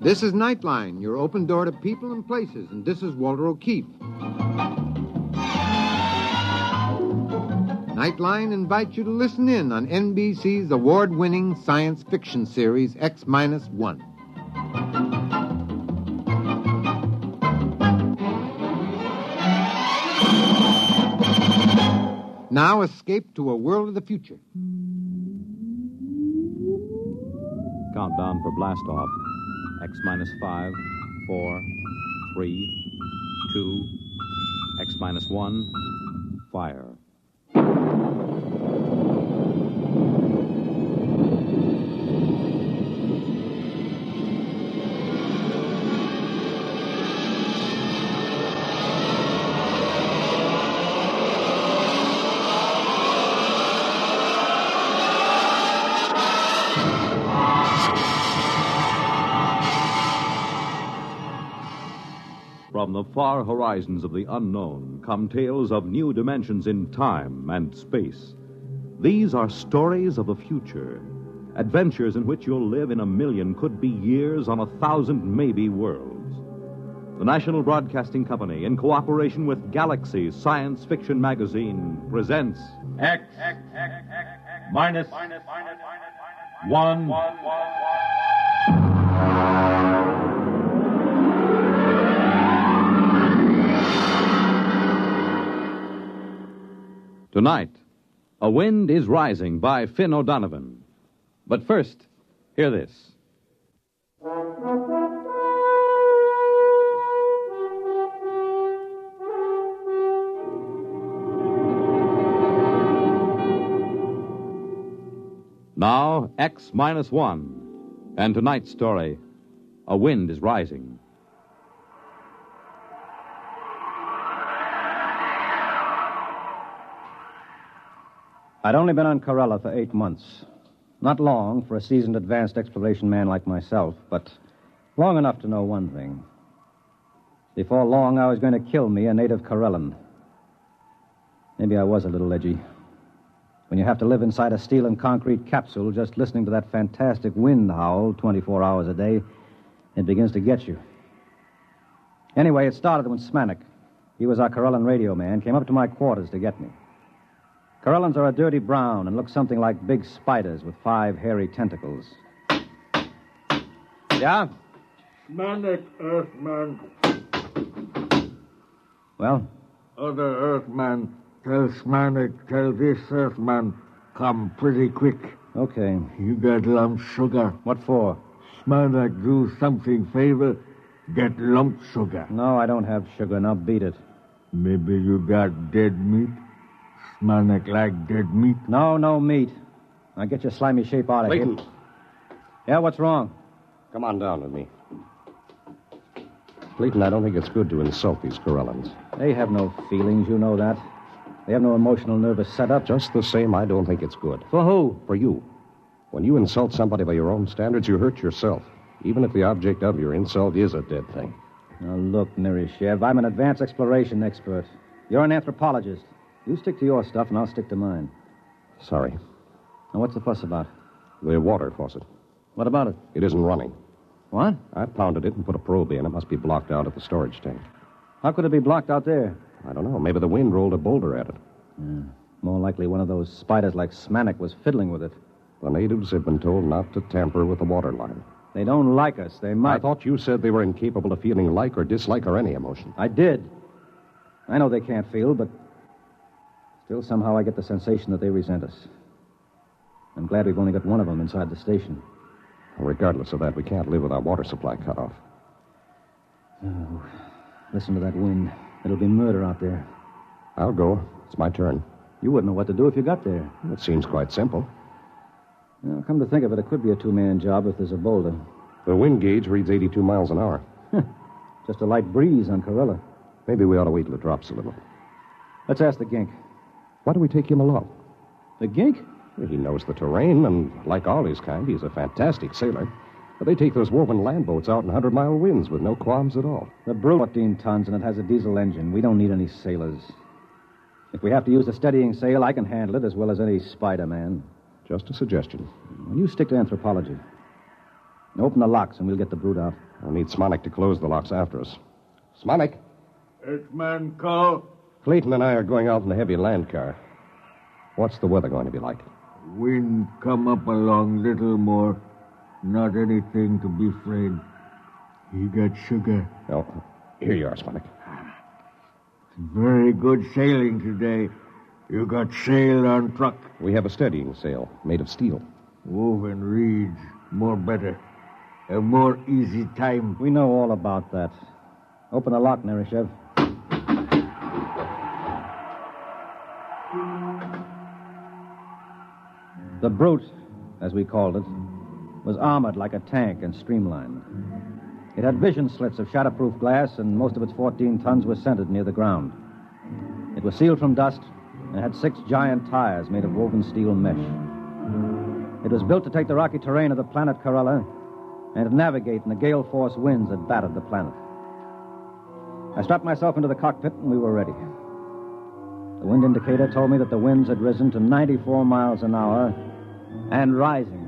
This is Nightline, your open door to people and places, and this is Walter O'Keefe. Nightline invites you to listen in on NBC's award-winning science fiction series, X-1. Now escape to a world of the future. Countdown for blast-off. X-5, 4, 3, 2, X-1, fire. From the far horizons of the unknown come tales of new dimensions in time and space. These are stories of the future, adventures in which you'll live in 1,000,000, could be years, on 1,000 maybe worlds. The National Broadcasting Company, in cooperation with Galaxy Science Fiction Magazine, presents X minus 1. Tonight, A Wind is Rising by Finn O'Donovan. But first, hear this. Now, X-1. And tonight's story, A Wind is Rising. I'd only been on Corella for 8 months. Not long for a seasoned advanced exploration man like myself, but long enough to know one thing. Before long, I was going to kill me a native Corellan. Maybe I was a little edgy. When you have to live inside a steel and concrete capsule just listening to that fantastic wind howl 24 hours a day, it begins to get you. Anyway, it started when Smanik, he was our Corellan radio man, came up to my quarters to get me. Corellans are a dirty brown and look something like big spiders with 5 hairy tentacles. Yeah? Smanik, Earthman. Well? Other Earthman, tell Smanik, tell this Earthman, come pretty quick. Okay. You got lump sugar. What for? Smanik, do something favor, get lump sugar. No, I don't have sugar. Now beat it. Maybe you got dead meat? Smanik like dead meat? No meat. Now get your slimy shape out of here. Yeah, what's wrong? Come on down with me. Clayton, I don't think it's good to insult these Corellans. They have no feelings, you know that. They have no emotional nervous setup. Just the same, I don't think it's good. For who? For you. When you insult somebody by your own standards, you hurt yourself, even if the object of your insult is a dead thing. Now, look, Nerishev, I'm an advanced exploration expert. You're an anthropologist. You stick to your stuff, and I'll stick to mine. Sorry. Now, what's the fuss about? The water faucet. What about it? It isn't running. What? I pounded it and put a probe in. It must be blocked out at the storage tank. How could it be blocked out there? I don't know. Maybe the wind rolled a boulder at it. Yeah. More likely one of those spiders like Smanik was fiddling with it. The natives have been told not to tamper with the water line. They don't like us. They might. I thought you said they were incapable of feeling like or dislike or any emotion. I did. I know they can't feel, but still somehow I get the sensation that they resent us. I'm glad we've only got one of them inside the station. Regardless of that, we can't live with our water supply cut off. Oh, listen to that wind. It'll be murder out there. I'll go. It's my turn. You wouldn't know what to do if you got there. It seems quite simple. Well, come to think of it, it could be a 2-man job if there's a boulder. The wind gauge reads 82 miles an hour. Just a light breeze on Karela. Maybe we ought to wait till it drops a little. Let's ask the gink. Why do we take him along? The gink? He knows the terrain, and like all his kind, he's a fantastic sailor. But they take those woven land boats out in 100-mile winds with no qualms at all. The brute 14 tons, and it has a diesel engine. We don't need any sailors. If we have to use a steadying sail, I can handle it as well as any Spider-Man. Just a suggestion. Well, you stick to anthropology. Open the locks and we'll get the brute out. I'll need Smonik to close the locks after us. Smonik? X-Man call. Clayton and I are going out in the heavy land car. What's the weather going to be like? Wind come up along little more. Not anything to be afraid. He got sugar. Oh, here you are, Smonik. Very good sailing today. You got sail on truck. We have a steadying sail made of steel. Woven reeds. More better. A more easy time. We know all about that. Open the lock, Nerishev. The brute, as we called it, was armored like a tank and streamlined. It had vision slits of shatterproof glass, and most of its 14 tons were centered near the ground. It was sealed from dust and had 6 giant tires made of woven steel mesh. It was built to take the rocky terrain of the planet Corella and to navigate in the gale-force winds that battered the planet. I strapped myself into the cockpit, and we were ready. The wind indicator told me that the winds had risen to 94 miles an hour and rising.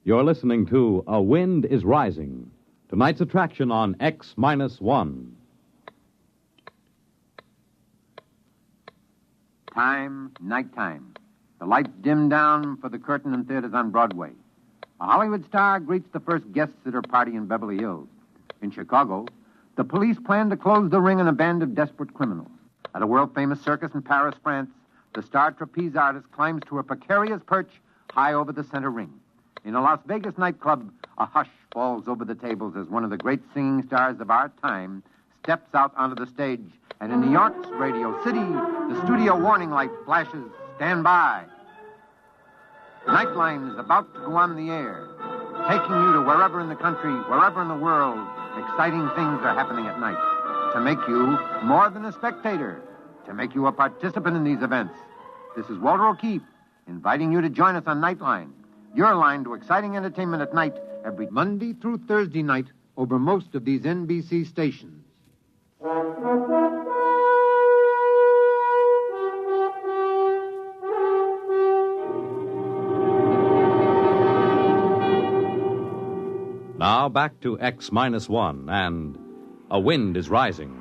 You're listening to A Wind is Rising, tonight's attraction on X-1. Time, nighttime. The lights dim down for the curtain in theaters on Broadway. A Hollywood star greets the first guests at her party in Beverly Hills. In Chicago, the police plan to close the ring on a band of desperate criminals. At a world-famous circus in Paris, France, the star trapeze artist climbs to a precarious perch high over the center ring. In a Las Vegas nightclub, a hush falls over the tables as one of the great singing stars of our time steps out onto the stage. And in New York's Radio City, the studio warning light flashes, "Stand by." Nightline is about to go on the air, taking you to wherever in the country, wherever in the world, exciting things are happening at night. To make you more than a spectator, to make you a participant in these events. This is Walter O'Keefe, inviting you to join us on Nightline, your line to exciting entertainment at night, every Monday through Thursday night over most of these NBC stations. Now back to X-1 and A Wind is Rising.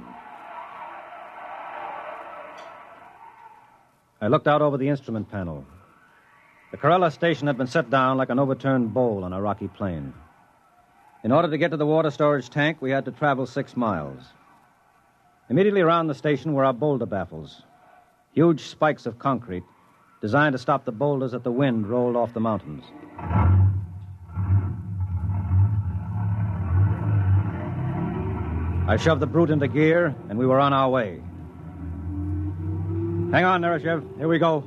I looked out over the instrument panel. The Karela station had been set down like an overturned bowl on a rocky plain. In order to get to the water storage tank, we had to travel 6 miles. Immediately around the station were our boulder baffles, huge spikes of concrete designed to stop the boulders that the wind rolled off the mountains. I shoved the brute into gear, and we were on our way. Hang on, Nerishev. Here we go.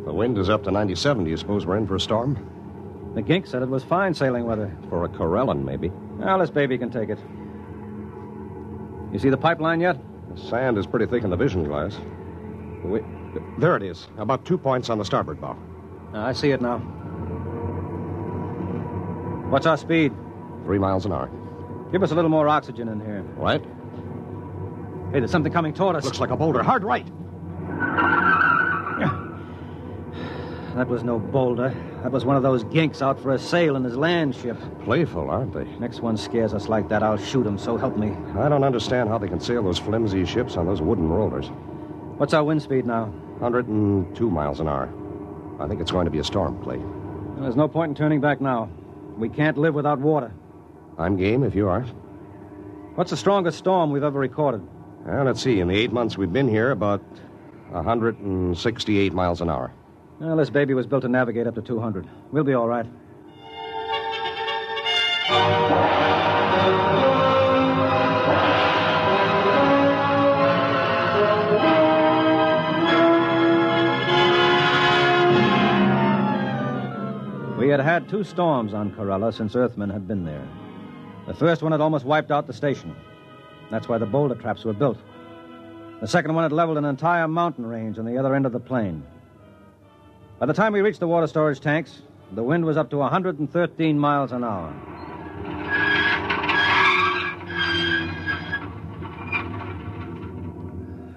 The wind is up to 97. Do you suppose we're in for a storm? The gink said it was fine sailing weather. For a Corellan, maybe. Well, this baby can take it. You see the pipeline yet? The sand is pretty thick in the vision glass. There it is. About 2 points on the starboard bow. I see it now. What's our speed? 3 miles an hour. Give us a little more oxygen in here. Right? Hey, there's something coming toward us. Looks like a boulder. Hard right. That was no boulder. That was one of those ginks out for a sail in his land ship. Playful, aren't they? Next one scares us like that, I'll shoot him, so help me. I don't understand how they can sail those flimsy ships on those wooden rollers. What's our wind speed now? 102 miles an hour. I think it's going to be a storm, Clay. Well, there's no point in turning back now. We can't live without water. I'm game if you are. What's the strongest storm we've ever recorded? Well, let's see. In the 8 months we've been here, about 168 miles an hour. Well, this baby was built to navigate up to 200. We'll be all right. We had had 2 storms on Corella since Earthmen had been there. The first one had almost wiped out the station. That's why the boulder traps were built. The second one had leveled an entire mountain range on the other end of the plain. By the time we reached the water storage tanks, the wind was up to 113 miles an hour.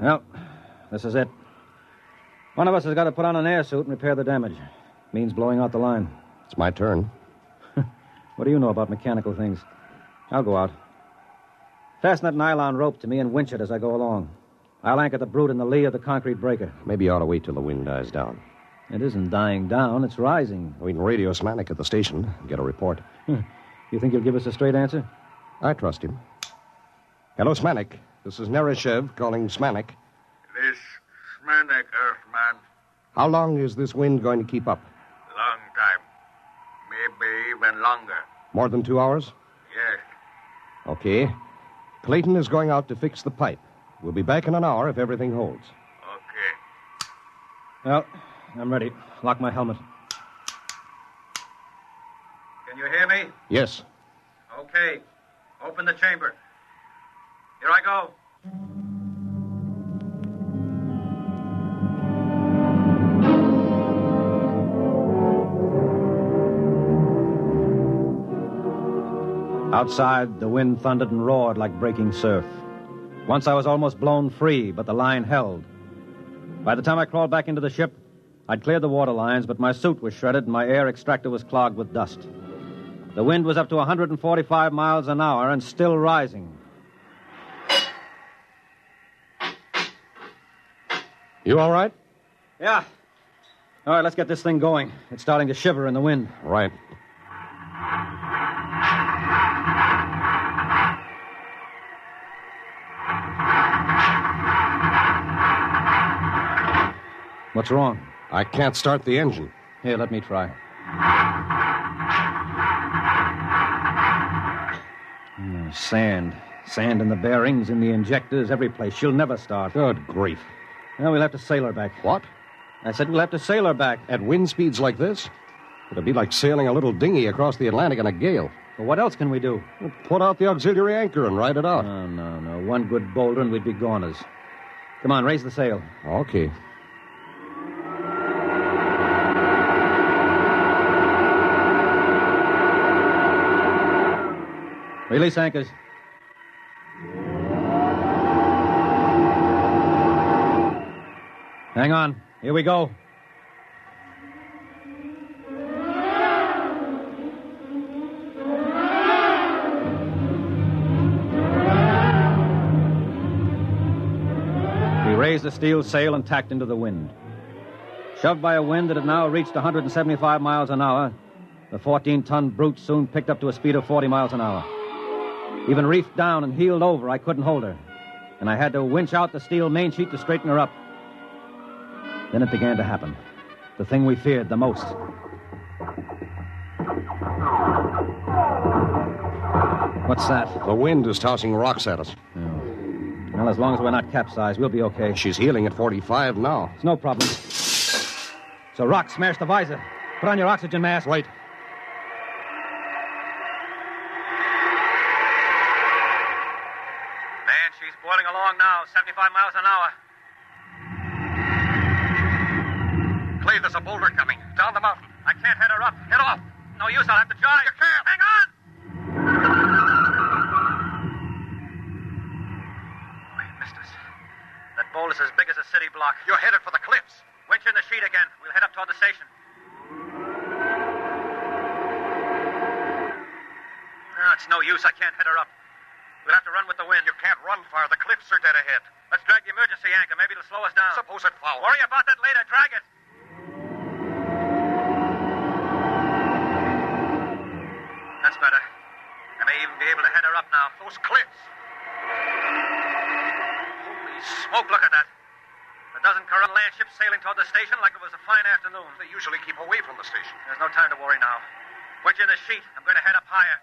Well, this is it. One of us has got to put on an air suit and repair the damage. Means blowing out the line. It's my turn. What do you know about mechanical things? I'll go out. Fasten that nylon rope to me and winch it as I go along. I'll anchor the brute in the lee of the concrete breaker. Maybe you ought to wait till the wind dies down. It isn't dying down, it's rising. We can radio Smanik at the station and get a report. You think he'll give us a straight answer? I trust him. Hello, Smanik. This is Nereshev calling Smanik. This Smanik, Earthman. How long is this wind going to keep up? Long time. Maybe even longer. More than 2 hours? Yes. Okay. Clayton is going out to fix the pipe. We'll be back in an hour if everything holds. Okay. Well, I'm ready. Lock my helmet. Can you hear me? Yes. Okay. Open the chamber. Here I go. Outside, the wind thundered and roared like breaking surf. Once I was almost blown free, but the line held. By the time I crawled back into the ship, I'd cleared the water lines, but my suit was shredded and my air extractor was clogged with dust. The wind was up to 145 miles an hour and still rising. You all right? Yeah. All right, let's get this thing going. It's starting to shiver in the wind. Right. What's wrong? I can't start the engine. Here, let me try. Sand. Sand in the bearings, in the injectors, every place. She'll never start. Good grief. Well, we'll have to sail her back. What? I said we'll have to sail her back. At wind speeds like this? It'll be like sailing a little dinghy across the Atlantic in a gale. Well, what else can we do? Put out the auxiliary anchor and ride it out. No. One good boulder and we'd be goners. Come on, raise the sail. Okay. Release anchors. Hang on. Here we go. We raised the steel sail and tacked into the wind. Shoved by a wind that had now reached 175 miles an hour, the 14-ton brute soon picked up to a speed of 40 miles an hour. Even reefed down and heeled over, I couldn't hold her. And I had to winch out the steel main sheet to straighten her up. Then it began to happen. The thing we feared the most. What's that? The wind is tossing rocks at us. Oh. Well, as long as we're not capsized, we'll be okay. She's heeling at 45 now. It's no problem. So rock smashed the visor. Put on your oxygen mask. Wait. She's boiling along now, 75 miles an hour. Clay, there's a boulder coming. Down the mountain. I can't head her up. Head off. No use, I'll have to jive. You can't. Hang on! We missed us. That boulder's as big as a city block. You're headed for the cliffs. Winch in the sheet again. We'll head up toward the station. No, it's no use. I can't head her up. We'll have to run with the wind. You can't run far. The cliffs are dead ahead. Let's drag the emergency anchor. Maybe it'll slow us down. Suppose it fouls. Worry about that later. Drag it. That's better. I may even be able to head her up now. Those cliffs. Holy smoke, look at that. A dozen Corellan land ships sailing toward the station like it was a fine afternoon. They usually keep away from the station. There's no time to worry now. Winch in the sheet. I'm going to head up higher.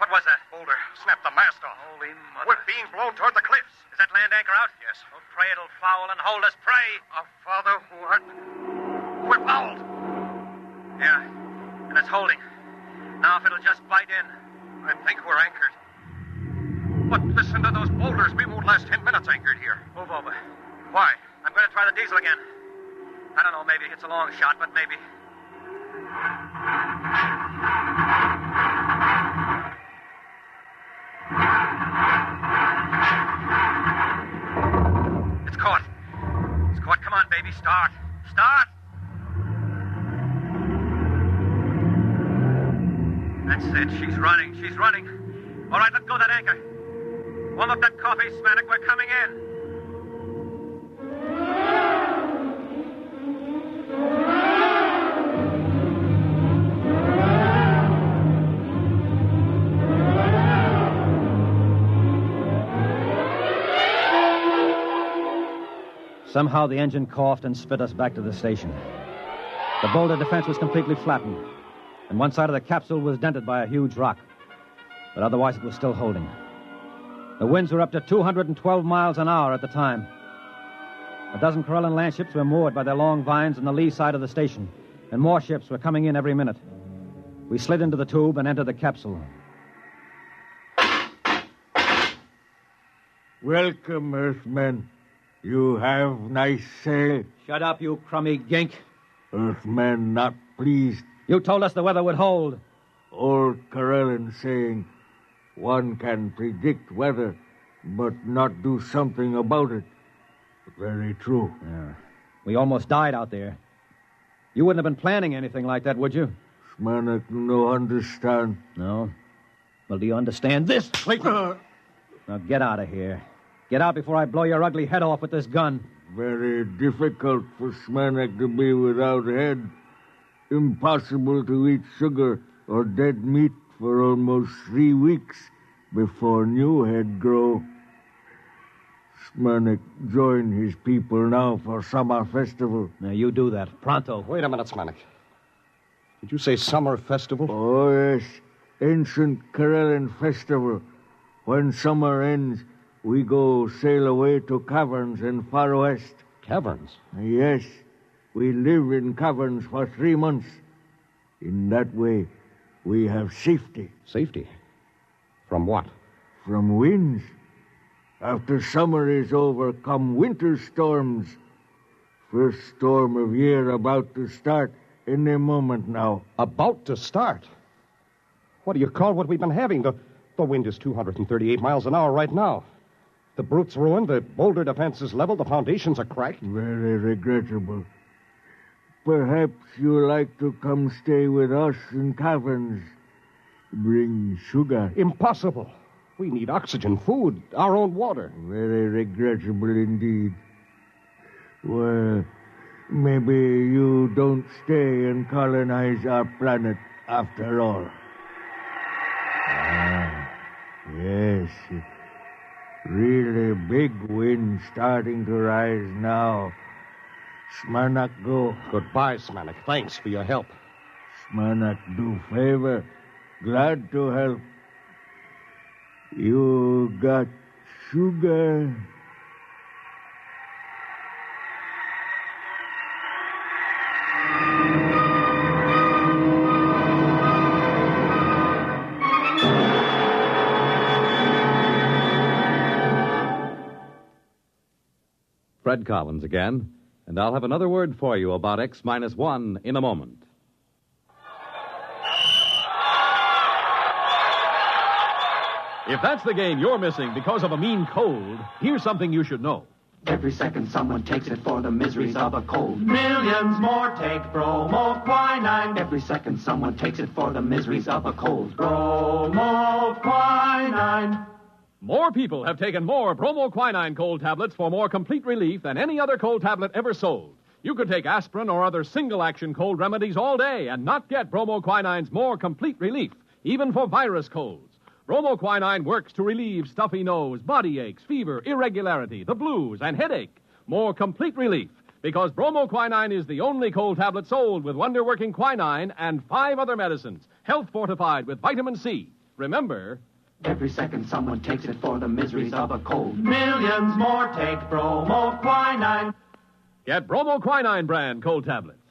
What was that? Boulder. Snap the mast off. Holy mother. We're being blown toward the cliffs. Is that land anchor out? Yes. Oh, pray it'll foul and hold us. Pray. Our Father who art... We're fouled. Yeah. And it's holding. Now if it'll just bite in. I think we're anchored. But listen to those boulders. We won't last 10 minutes anchored here. Move over. Why? I'm going to try the diesel again. I don't know, maybe it's a long shot, but maybe. It's caught. It's caught. Come on, baby. Start. Start. That's it. She's running. She's running. All right, let go of that anchor. Warm up that coffee, Smanik. We're coming in. Somehow the engine coughed and spit us back to the station. The boulder defense was completely flattened, and one side of the capsule was dented by a huge rock. But otherwise it was still holding. The winds were up to 212 miles an hour at the time. A dozen Corellan land ships were moored by their long vines on the lee side of the station, and more ships were coming in every minute. We slid into the tube and entered the capsule. Welcome, Earthmen. You have nice sail. Shut up, you crummy gink. Earthmen not pleased. You told us the weather would hold. Old Karellan saying, one can predict weather, but not do something about it. Very true. Yeah. We almost died out there. You wouldn't have been planning anything like that, would you? Smanik no understand. No? Well, do you understand this? Now get out of here. Get out before I blow your ugly head off with this gun. Very difficult for Smanik to be without head. Impossible to eat sugar or dead meat for almost 3 weeks before new head grow. Smanik join his people now for summer festival. Now, you do that. Pronto. Wait a minute, Smanik. Did you say summer festival? Oh, yes. Ancient Corellan festival. When summer ends, we go sail away to caverns in far west. Caverns? Yes. We live in caverns for 3 months. In that way, we have safety. Safety? From what? From winds. After summer is over, come winter storms. First storm of year about to start any moment now. About to start? What do you call what we've been having? The wind is 238 miles an hour right now. The brute's ruined, the boulder defense is leveled, the foundations are cracked. Very regrettable. Perhaps you like to come stay with us in caverns. Bring sugar. Impossible. We need oxygen, food, our own water. Very regrettable indeed. Well, maybe you don't stay and colonize our planet after all. Yes. Really big wind starting to rise now. Smanik go. Goodbye, Smanik. Thanks for your help. Smanik do favor. Glad to help. You got sugar? Fred Collins again, and I'll have another word for you about X-1 in a moment. If that's the game you're missing because of a mean cold, here's something you should know. Every second someone takes it for the miseries of a cold. Millions more take bromoquinine. Every second someone takes it for the miseries of a cold. Bromoquinine. More people have taken more bromoquinine cold tablets for more complete relief than any other cold tablet ever sold. You could take aspirin or other single-action cold remedies all day and not get bromoquinine's more complete relief, even for virus colds. Bromoquinine works to relieve stuffy nose, body aches, fever, irregularity, the blues, and headache. More complete relief, because bromoquinine is the only cold tablet sold with wonder-working quinine and 5 other medicines, health-fortified with vitamin C. Remember... Every second someone takes it for the miseries of a cold. Millions more take bromoquinine. Get bromoquinine brand cold tablets.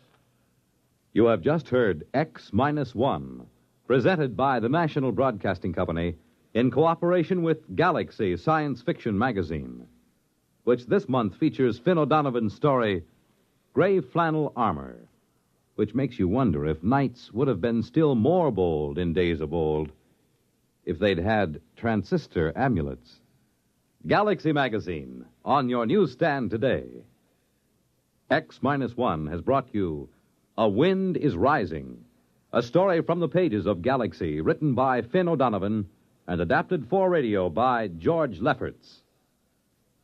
You have just heard X-1, Presented by the National Broadcasting Company in cooperation with Galaxy Science Fiction Magazine, which this month features Finn O'Donovan's story, Gray Flannel Armor, which makes you wonder if knights would have been still more bold in days of old if they'd had transistor amulets. Galaxy Magazine, on your newsstand today. X-1 has brought you A Wind is Rising, a story from the pages of Galaxy, written by Finn O'Donovan and adapted for radio by George Lefferts.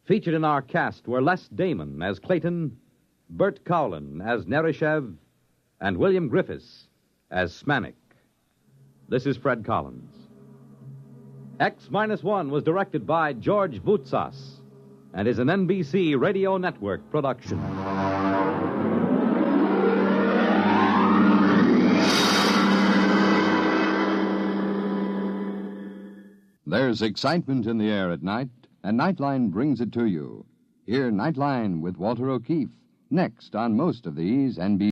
Featured in our cast were Les Damon as Clayton, Bert Cowlan as Nerishev, and William Griffis as Smanik. This is Fred Collins. X-1 was directed by George Voutsas and is an NBC Radio Network production. There's excitement in the air at night, and Nightline brings it to you. Hear Nightline with Walter O'Keefe, next on most of these NBC